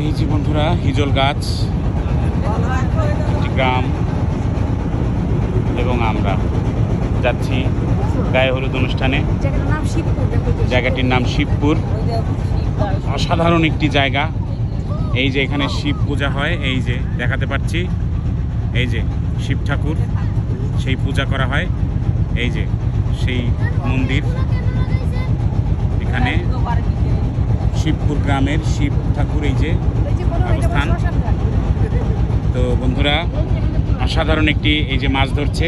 এই যে বন্ধুরা হিজল গাছ, একটি গ্রাম, এবং আমরা যাচ্ছি গায়ে হলুদ অনুষ্ঠানে। জায়গাটির নাম শিবপুর। অসাধারণ একটি জায়গা। এই যে এখানে শিব পূজা হয়, এই যে দেখাতে পাচ্ছি, এই যে শিব ঠাকুর, সেই পূজা করা হয়। এই যে সেই মন্দির, এখানে শিবপুর গ্রামের শিব ঠাকুর এই যে অবস্থান। তো বন্ধুরা অসাধারণ একটি, এই যে মাছ ধরছে,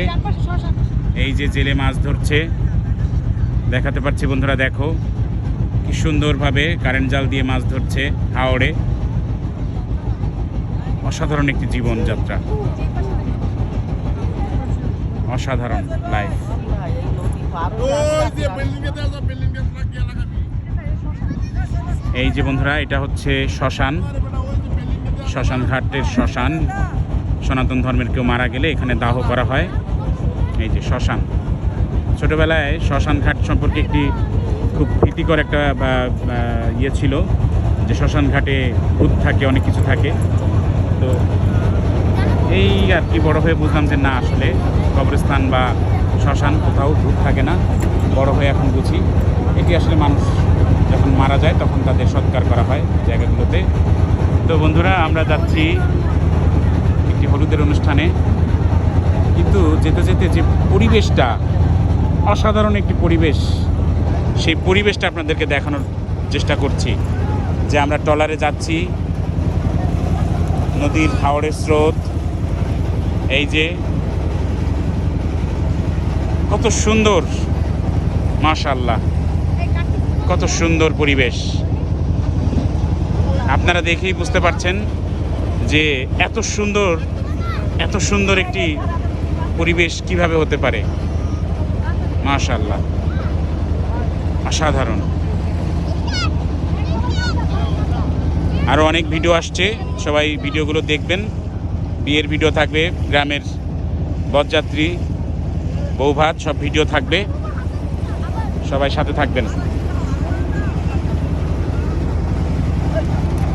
এই যে জেলে মাছ ধরছে দেখাতে পাচ্ছি বন্ধুরা। দেখো কি সুন্দরভাবে কারেন্ট জাল দিয়ে মাছ ধরছে হাওড়ে। অসাধারণ একটি জীবনযাত্রা, অসাধারণ লাইফ। এই যে বন্ধুরা এটা হচ্ছে শ্মশান, শ্মশান ঘাটের শ্মশান। সনাতন ধর্মের কেউ মারা গেলে এখানে দাহ করা হয়। এই যে শ্মশান। ছোটোবেলায় শ্মশান ঘাট সম্পর্কে একটি খুব ভীতিকর একটা ইয়ে ছিল, যে শ্মশান ঘাটে ভূত থাকে, অনেক কিছু থাকে। তো এই আর কি বড় হয়ে বুঝলাম যে না, আসলে কবরস্থান বা শ্মশান কোথাও ভূত থাকে না। বড় হয়ে এখন বুঝি এটি আসলে মানুষ যখন মারা যায় তখন তাদের সৎকার করা হয় জায়গাগুলোতে। তো বন্ধুরা আমরা যাচ্ছি একটি হলুদের অনুষ্ঠানে, কিন্তু যেতে যেতে যে পরিবেশটা, অসাধারণ একটি পরিবেশ, সেই পরিবেশটা আপনাদেরকে দেখানোর চেষ্টা করছি। যে আমরা ট্রলারে যাচ্ছি, নদীর হাওড়ের স্রোত, এই যে কত সুন্দর, মাশাআল্লাহ, কত সুন্দর পরিবেশ। আপনারা দেখেই বুঝতে পারছেন যে এত সুন্দর একটি পরিবেশ কিভাবে হতে পারে। মাশাআল্লাহ, অসাধারণ। আরও অনেক ভিডিও আসছে, সবাই ভিডিওগুলো দেখবেন। বিয়ের ভিডিও থাকবে, গ্রামের বরযাত্রী, বৌভাত, সব ভিডিও থাকবে। সবাই সাথে থাকবেন।